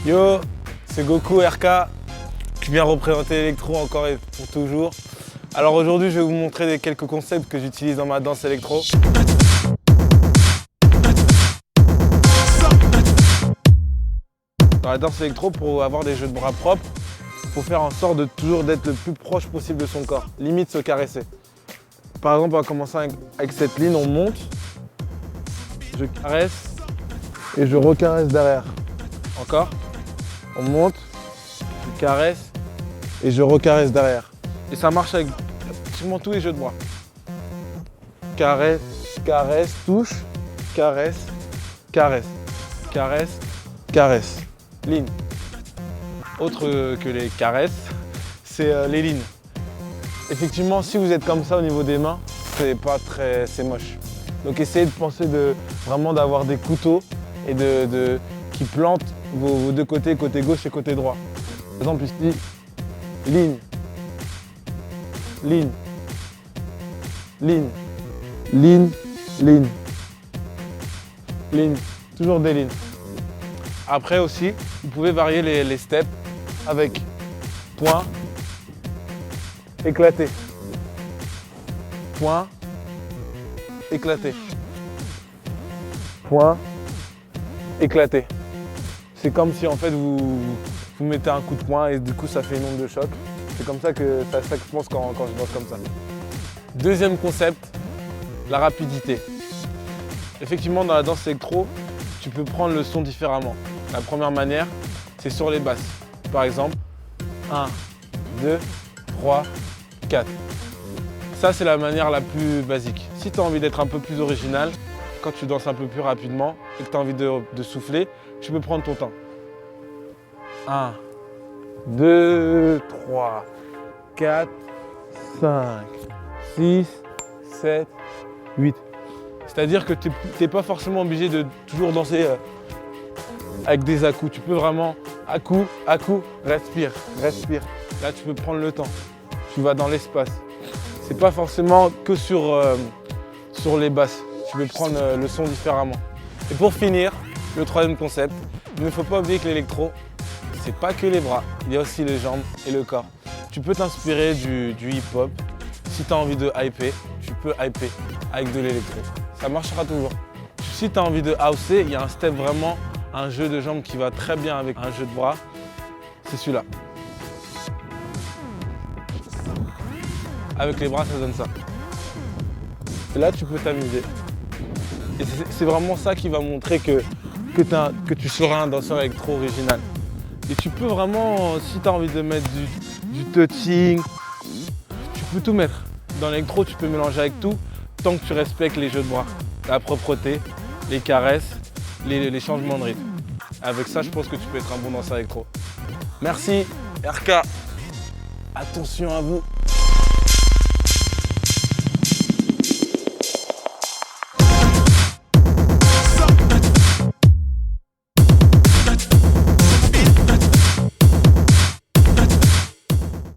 Yo, c'est Goku RK qui vient représenter l'électro encore et pour toujours. Alors aujourd'hui, je vais vous montrer quelques concepts que j'utilise dans ma danse électro. Dans la danse électro, pour avoir des jeux de bras propres, il faut faire en sorte de toujours d'être le plus proche possible de son corps, limite se caresser. Par exemple, on va commencer avec cette ligne, on monte, je caresse et je recaresse derrière. Encore, on monte, je caresse et je recaresse derrière. Et ça marche avec pratiquement tous les jeux de bras. Caresse, caresse, touche, caresse, caresse, caresse, caresse. Ligne. Autre que les caresses, c'est les lignes. Effectivement, si vous êtes comme ça au niveau des mains, c'est moche. Donc essayez de penser vraiment d'avoir des couteaux et qui plantent vos deux côtés, côté gauche et côté droit. Par exemple ici, ligne, ligne, ligne, ligne, ligne, ligne, toujours des lignes. Après aussi, vous pouvez varier les steps avec point, éclaté, point, éclaté, point, éclaté. C'est comme si en fait vous mettez un coup de poing et du coup ça fait une onde de choc. C'est comme ça que je pense quand je danse comme ça. Deuxième concept, la rapidité. Effectivement, dans la danse électro, tu peux prendre le son différemment. La première manière, c'est sur les basses. Par exemple, 1, 2, 3, 4. Ça, c'est la manière la plus basique. Si tu as envie d'être un peu plus original, quand tu danses un peu plus rapidement et que tu as envie de souffler, tu peux prendre ton temps. 1, 2, 3, 4, 5, 6, 7, 8. C'est-à-dire que tu n'es pas forcément obligé de toujours danser avec des à-coups. Tu peux vraiment à-coup, respire, respire. Là, tu peux prendre le temps. Tu vas dans l'espace. C'est pas forcément que sur les basses. Tu peux prendre le son différemment. Et pour finir, le troisième concept, il ne faut pas oublier que l'électro, c'est pas que les bras, il y a aussi les jambes et le corps. Tu peux t'inspirer du hip-hop. Si tu as envie de hyper, tu peux hyper avec de l'électro. Ça marchera toujours. Si tu as envie de houser, il y a un step vraiment, un jeu de jambes qui va très bien avec un jeu de bras. C'est celui-là. Avec les bras, ça donne ça. Et là, tu peux t'amuser. Et c'est vraiment ça qui va montrer que tu seras un danseur électro original. Et tu peux vraiment, si tu as envie de mettre du touching, tu peux tout mettre. Dans l'électro, tu peux mélanger avec tout, tant que tu respectes les jeux de bras, la propreté, les caresses, les changements de rythme. Avec ça, je pense que tu peux être un bon danseur électro. Merci, RK. Attention à vous.